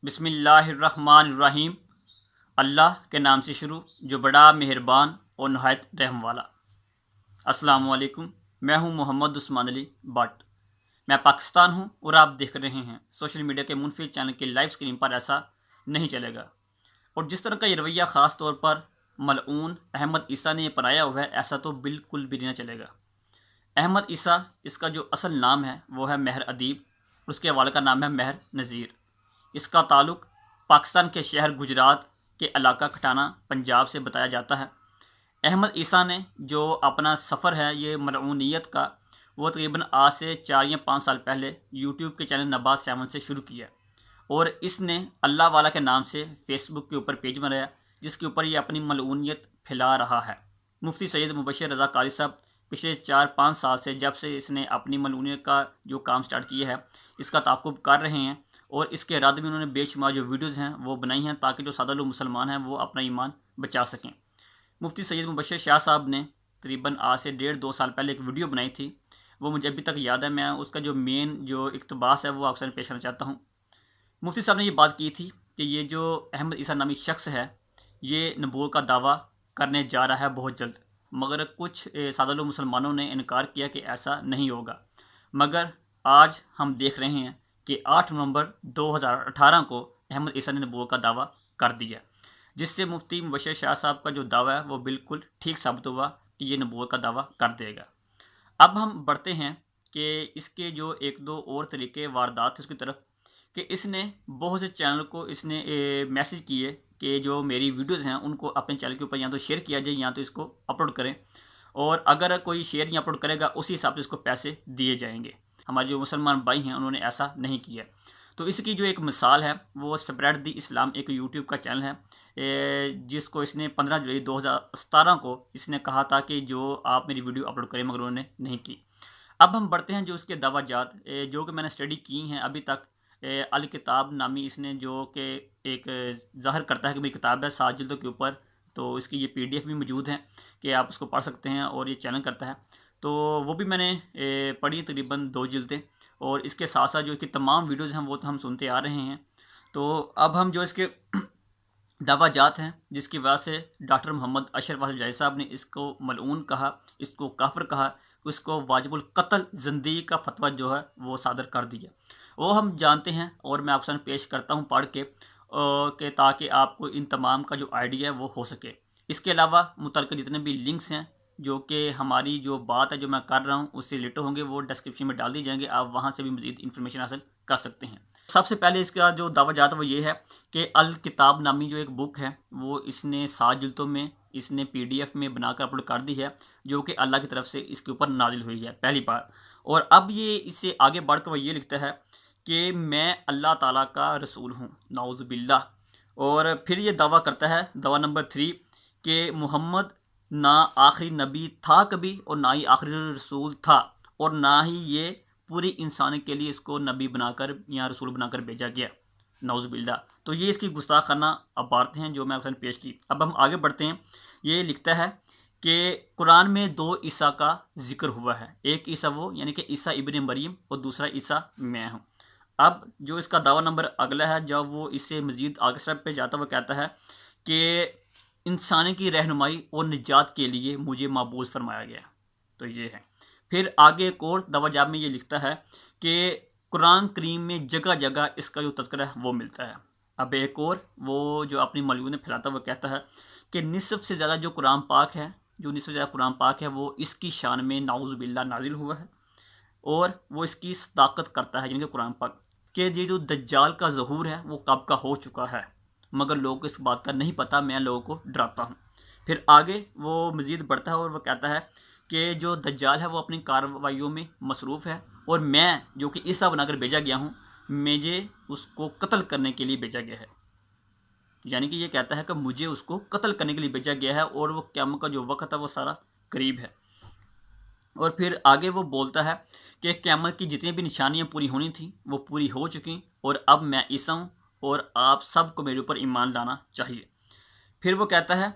बिस्मिल्लाहिर्रहमानिर्रहीम। अल्लाह के नाम से शुरू जो बड़ा मेहरबान और नहायत रहम वाला। अस्सलाम वालेकुम। मैं हूं मोहम्मद उस्मान अली बट मैं पाकिस्तान हूं और आप देख रहे हैं सोशल मीडिया के मुनफिद चैनल के लाइव स्क्रीन पर। ऐसा नहीं चलेगा। और जिस तरह का ये रवैया ख़ास तौर पर मलऊन अहमद ईसा ने अपनाया हुआ है, ऐसा तो बिल्कुल भी नहीं चलेगा। अहमद ईसा, इसका जो असल नाम है वो है महर अदीब। उसके वाले का नाम है महर नज़ीर। इसका ताल्लुक़ पाकिस्तान के शहर गुजरात के इलाका खटाना पंजाब से बताया जाता है। अहमद ईसा ने जो अपना सफ़र है ये मलऊनियत का, वो तकरीबन आज से 4 या 5 साल पहले यूट्यूब के चैनल नबा 7 से शुरू किया। और इसने अल्लाह वाला के नाम से फेसबुक के ऊपर पेज बनाया जिसके ऊपर ये अपनी मलऊनियत फैला रहा है। मुफ्ती सैयद मुबशर रज़ा कारी साहब पिछले 4-5 साल से, जब से इसने अपनी मलऊनियत का जो काम स्टार्ट किया है, इसका ताक़ुब कर रहे हैं। और इसके इरादे में उन्होंने बेशुमार जो वीडियोज़ हैं वो बनाई हैं ताकि जो सादा लोग मुसलमान हैं वो अपना ईमान बचा सकें। मुफ्ती सैयद मुबशर शाह साहब ने तकरीबन आज से 1.5-2 साल पहले एक वीडियो बनाई थी, वो मुझे अभी तक याद है। मैं उसका जो मेन जो इक़्तिबास है वो आपके सामने पेश करना चाहता हूँ। मुफ्ती साहब ने ये बात की थी कि ये जो अहमद ईसा नामी शख्स है ये नबूवत का दावा करने जा रहा है बहुत जल्द, मगर कुछ सादा लोग मुसलमानों ने इनकार किया कि ऐसा नहीं होगा। मगर आज हम देख रहे हैं कि 8 नवंबर 2018 को अहमद ईसा ने नबूवत का दावा कर दिया, जिससे मुफ्ती मुबशर शाह साहब का जो दावा है वो बिल्कुल ठीक साबित हुआ कि ये नबूवत का दावा कर देगा। अब हम बढ़ते हैं कि इसके जो 1-2 और तरीके वारदात है उसकी तरफ, कि इसने बहुत से चैनल को इसने मैसेज किए कि जो मेरी वीडियोस हैं उनको अपने चैनल के ऊपर या तो शेयर किया जाए या तो इसको अपलोड करें, और अगर कोई शेयर या अपलोड करेगा उसी हिसाब से इसको पैसे दिए जाएंगे। हमारे जो मुसलमान भाई हैं उन्होंने ऐसा नहीं किया। तो इसकी जो एक मिसाल है वो स्प्रेड द इस्लाम, एक यूट्यूब का चैनल है, जिसको इसने 15 जुलाई 2017 को इसने कहा था कि जो आप मेरी वीडियो अपलोड करें, मगर उन्होंने नहीं की। अब हम बढ़ते हैं जो उसके दावाजात जो कि मैंने स्टडी की हैं अभी तक। अल किताब नामी इसने जो कि एक ज़ाहिर करता है कि मेरी किताब है 7 जिल्दों के ऊपर, तो इसकी ये PDF भी मौजूद है कि आप उसको पढ़ सकते हैं, और ये चैनल करता है। तो वो भी मैंने पढ़ी तकरीबन 2 जिल्दें, और इसके साथ साथ जो इसकी तमाम वीडियोज़ हैं वो तो हम सुनते आ रहे हैं। तो अब हम जो इसके दावाजात हैं जिसकी वजह से डॉक्टर मोहम्मद अशरफ जाय साहब ने इसको मलऊन कहा, इसको काफिर कहा, उसको वाजिबुल कत्ल ज़िंदगी का फतवा जो है वो सादर कर दिया, वो हम जानते हैं। और मैं आपसे पेश करता हूँ पढ़ के ताकि आपको इन तमाम का जो आइडिया है वो हो सके। इसके अलावा मुतल्लिक़ जितने भी लिंक्स हैं जो कि हमारी जो बात है जो मैं कर रहा हूँ उससे रिलेटेड होंगे वो डिस्क्रिप्शन में डाल दी जाएंगे, आप वहाँ से भी मज़ीद इन्फॉर्मेशन हासिल कर सकते हैं। सबसे पहले इसका जो दावा वो ये है कि अल किताब नामी जो एक बुक है वो इसने 7 जिल्दों में इसने PDF में बनाकर अपलोड कर दी है, जो कि अल्लाह की तरफ से इसके ऊपर नाजिल हुई है पहली बार। और अब ये इससे आगे बढ़कर वो ये लिखता है कि मैं अल्लाह ताला का रसूल हूँ, नाउज़ु बिल्लाह। और फिर ये दावा करता है, दावा नंबर 3, कि मोहम्मद ना आखिरी नबी था कभी और ना ही आखिरी रसूल था, और ना ही ये पूरी इंसान के लिए इसको नबी बनाकर या रसूल बनाकर भेजा गया, नाउज़ु बिल्लाह। तो ये इसकी गुस्ताखाना अबारतें हैं जो मैं आपने पेश की। अब हम आगे बढ़ते हैं। ये लिखता है कि कुरान में 2 ईसा का जिक्र हुआ है, एक ईसा वो यानी कि ईसा इब्न मरियम और दूसरा ईसा मैं हूँ। अब जो इसका दावा नंबर अगला है, जब वो इससे मज़ीद आगे स्टेप पे जाता है, वो कहता है कि इंसानी की रहनुमाई और निजात के लिए मुझे मबूस फरमाया गया। तो ये है। फिर आगे एक और दवाजाब में ये लिखता है कि कुरान करीम में जगह जगह इसका जो तज़किरा है वो मिलता है। अब एक और वो जो अपनी मलून में फैलाता है वो कहता है कि निसफ़ से ज़्यादा जो कुरान पाक है, जो निसफ़ से ज़्यादा कुरान पाक है वो इसकी शान में नाउज़ु बिल्लाह नाजिल हुआ है, और वो इसकी सदाकत करता है, यानी कि कुरान पाक कि ये जो दज्जाल का ज़हूर है वो कब का हो चुका है, मगर लोगों को इस बात का नहीं पता, मैं लोगों को डराता हूँ। फिर आगे वो मज़ीद बढ़ता है और वो कहता है कि जो दज्जाल है वो अपनी कार्रवाइयों में मसरूफ़ है, और मैं जो कि ईसा बनाकर भेजा गया हूँ, मुझे उसको कत्ल करने के लिए भेजा गया है। यानी कि ये कहता है कि मुझे उसको कत्ल करने के लिए भेजा गया है, और वो क़यामत का जो वक़्त है वो सारा करीब है। और फिर आगे वो बोलता है कि क़यामत की जितनी भी निशानियाँ पूरी होनी थी वो पूरी हो चुकी, और अब मैं ईसा हूँ और आप सबको मेरे ऊपर ईमान लाना चाहिए। फिर वो कहता है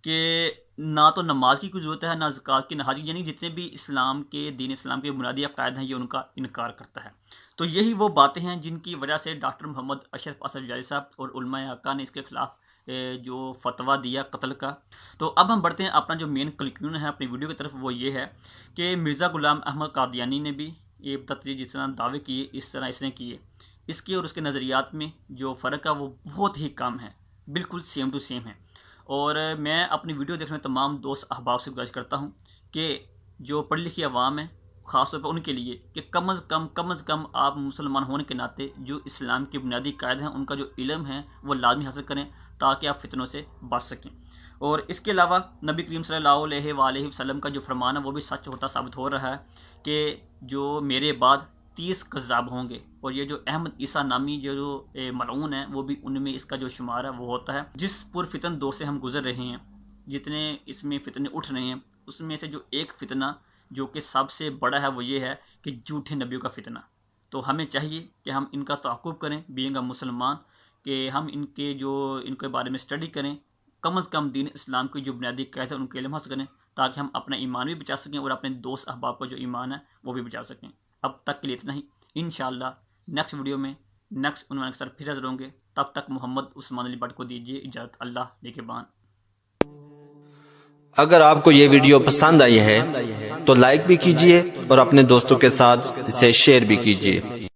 कि ना तो नमाज की कोई ज़रूरत है, ना ज़कात की, ना हज की, यानी जितने भी इस्लाम के दीन इस्लाम के बुनियादी अक़ायद हैं ये उनका इनकार करता है। तो यही वो बातें हैं जिनकी वजह से डॉक्टर मोहम्मद अशरफ असद जारी साहब और उलमाए आका ने इसके ख़िलाफ़ जो फतवा दिया कत्ल का। तो अब हम बढ़ते हैं अपना जो मेन कंक्लूजन है अपनी वीडियो की तरफ, वो ये है कि मिर्ज़ा ग़ुलाम अहमद कादियानी ने भी ये तत्रीर जिस तरह दावे किए इस तरह इसने किए। इसके और उसके नज़रियात में जो फ़र्क है वो बहुत ही कम है, बिल्कुल सेम टू सेम है। और मैं अपनी वीडियो देखने तमाम दोस्त अहबाब से गुजारिश करता हूँ कि जो पढ़ी लिखी आवाम है ख़ास तौर पर उनके लिए कि कम अज़ कम आप मुसलमान होने के नाते जो इस्लाम के बुनियादी कायदे हैं उनका जो इल्म है वो लाजमी हासिल करें ताकि आप फितनों से बच सकें। और इसके अलावा नबी करीम सल्लल्लाहु अलैहि वसल्लम का जो फरमान है वो भी सच होता साबित हो रहा है कि जो मेरे बाद 30 कज़्ज़ाब होंगे, और ये जो अहमद ईसा नामी जो मलऊन है वो भी उनमें इसका जो शुमार है वो होता है। जिस पुरफितन दौर से हम गुज़र रहे हैं, जितने इसमें फितने उठ रहे हैं, उसमें से जो एक फितना जो कि सबसे बड़ा है वो ये है कि झूठे नबियों का फितना। तो हमें चाहिए कि हम इनका तअक़्क़ुब करें बीइंग अ मुसलमान, कि हम इनके बारे में स्टडी करें, कम अज़ कम दीन इस्लाम की जो बुनियादी कायदे हैं उनके इल्म हासिल करें ताकि हम अपना ईमान भी बचा सकें और अपने दोस्त अहबाब का जो ईमान है वो भी बचा सकें। अब तक के लिए इतना ही। इंशाअल्लाह नेक्स्ट वीडियो में नेक्स्ट उन्वान के साथ फिर हाज़िर होंगे। तब तक मोहम्मद उस्मान अली भट्ट को दीजिए इजाज़त। अल्लाह निगहबान। अगर आपको ये वीडियो पसंद आई है तो लाइक भी कीजिए और अपने दोस्तों के साथ इसे शेयर भी कीजिए।